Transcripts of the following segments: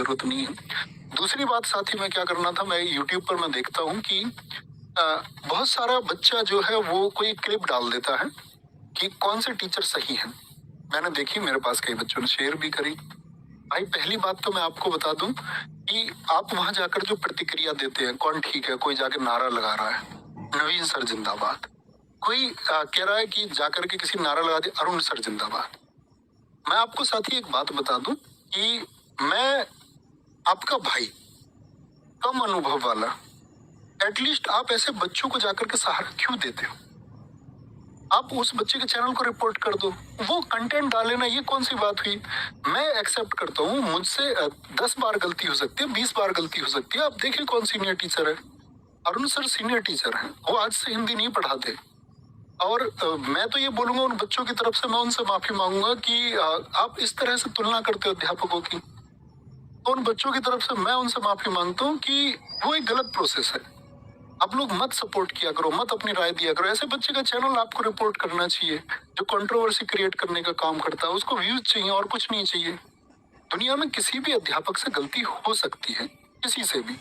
जरूरत नहीं है। दूसरी बात साथी में क्या करना था, मैं यूट्यूब पर मैं देखता हूँ कि बहुत सारा बच्चा जो है वो कोई क्लिप डाल देता है कि कौन से टीचर सही हैं। मैंने देखी, मेरे पास कई बच्चों ने शेयर भी करी। भाई पहली बात तो मैं आपको बता दूं कि आप वहां जाकर जो प्रतिक्रिया देते हैं, कौन ठीक है, कोई जाकर नारा लगा रहा है नवीन सर जिंदाबाद, कोई कह रहा है कि जाकर के किसी नारा लगा दे अरुण सर जिंदाबाद। मैं आपको साथी एक बात बता दूं कि मैं आपका भाई, कम अनुभव वाला, एटलीस्ट आप ऐसे बच्चों को जाकर के सहारा क्यों देते हो? आप उस बच्चे के चैनल को रिपोर्ट कर दो, वो कंटेंट डाले ना, ये कौन सी बात हुई? मैं एक्सेप्ट करता हूँ, मुझसे 10 बार गलती हो सकती है, 20 बार गलती हो सकती है। आप देखिए कौन सीनियर टीचर है, अरुण सर सीनियर टीचर हैं, वो आज से हिंदी नहीं पढ़ाते। और मैं तो ये बोलूंगा उन बच्चों की तरफ से, मैं उनसे माफी मांगूंगा कि आप इस तरह से तुलना करते हो अध्यापकों की। तो उन बच्चों की तरफ से मैं उनसे माफी मांगता हूँ कि वो एक गलत प्रोसेस है। आप लोग मत सपोर्ट किया करो, मत अपनी राय दिया करो। ऐसे बच्चे का चैनल आपको रिपोर्ट करना चाहिए जो कंट्रोवर्सी क्रिएट करने का काम करता है। उसको व्यूज चाहिए और कुछ नहीं चाहिए। दुनिया में किसी भी अध्यापक से गलती हो सकती है, किसी से भी।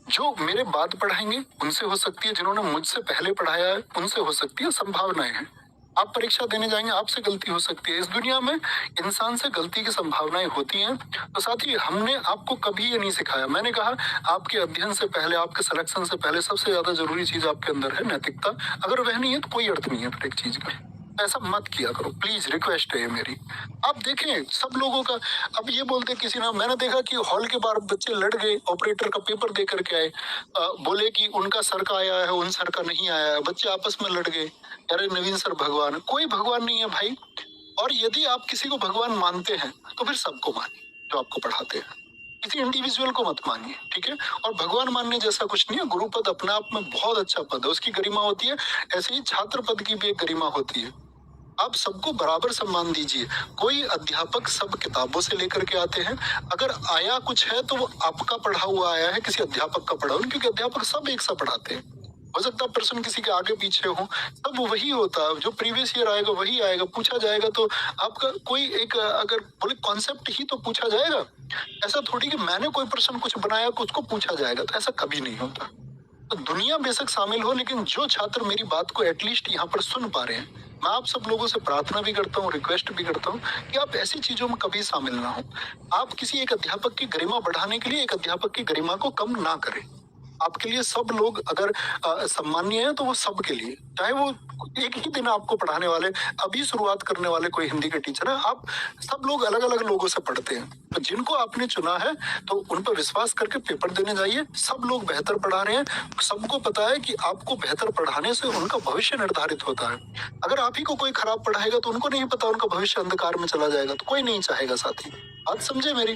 जो मेरे बाद पढ़ाएंगे उनसे हो सकती है, जिन्होंने मुझसे पहले पढ़ाया है उनसे हो सकती है, संभावनाएं हैं। आप परीक्षा देने जाएंगे, आपसे गलती हो सकती है। इस दुनिया में इंसान से गलती की संभावनाएं होती हैं। तो साथ ही हमने आपको कभी ये नहीं सिखाया। मैंने कहा आपके अध्ययन से पहले, आपके सिलेक्शन से पहले सबसे ज्यादा जरूरी चीज आपके अंदर है नैतिकता। अगर वह नहीं है तो कोई अर्थ नहीं है फिर एक चीज का। ऐसा मत किया करो प्लीज, रिक्वेस्ट है ये मेरी। आप देखें सब लोगों का, अब ये बोलते किसी ना, मैंने देखा कि हॉल के बाहर बच्चे लड़ गए, ऑपरेटर का पेपर दे करके आए, बोले कि उनका सर का आया है, उन सर का नहीं आया है। बच्चे आपस में लड़ गए, अरे नवीन सर भगवान है। कोई भगवान नहीं है भाई। और यदि आप किसी को भगवान मानते हैं तो फिर सबको मानिए जो आपको पढ़ाते हैं, किसी इंडिविजुअल को मत मानिए, ठीक है? और भगवान मानने जैसा कुछ नहीं है। गुरु पद अपने आप में बहुत अच्छा पद है, उसकी गरिमा होती है। ऐसे ही छात्र पद की भी एक गरिमा होती है। आप सबको बराबर सम्मान दीजिए। कोई अध्यापक सब किताबों से लेकर के आते हैं, अगर आया कुछ है तो वो आपका पढ़ा हुआ आया है, किसी अध्यापक का पढ़ा हुआ, क्योंकि अध्यापक सब एक सा पढ़ाते हैं। हो सकता है प्रश्न किसी के आगे पीछे हो, सब वही होता है, जो प्रीवियस ईयर आएगा वही आएगा। पूछा जाएगा तो आपका कोई एक अगर बोले कॉन्सेप्ट ही तो पूछा जाएगा। ऐसा थोड़ी कि मैंने कोई प्रश्न कुछ बनाया उसको पूछा जाएगा, तो ऐसा कभी नहीं होता। तो दुनिया बेशक शामिल हो, लेकिन जो छात्र मेरी बात को एटलीस्ट यहाँ पर सुन पा रहे हैं, मैं आप सब लोगों से प्रार्थना भी करता हूँ, रिक्वेस्ट भी करता हूँ कि आप ऐसी चीजों में कभी शामिल ना हो। आप किसी एक अध्यापक की गरिमा बढ़ाने के लिए एक अध्यापक की गरिमा को कम ना करें। आपके लिए सब लोग अगर सम्मानीय है तो वो सबके लिए, चाहे वो एक ही दिन आपको पढ़ाने वाले, अभी शुरुआत करने वाले कोई हिंदी के टीचर है, आप सब लोग अलग अलग लोगों से पढ़ते हैं। तो जिनको आपने चुना है तो उन पर विश्वास करके पेपर देने जाइए। सब लोग बेहतर पढ़ा रहे हैं, सबको पता है कि आपको बेहतर पढ़ाने से उनका भविष्य निर्धारित होता है। अगर आप ही को कोई खराब पढ़ाएगा तो उनको नहीं पता, उनका भविष्य अंधकार में चला जाएगा। तो कोई नहीं चाहेगा साथी। बात समझे मेरी?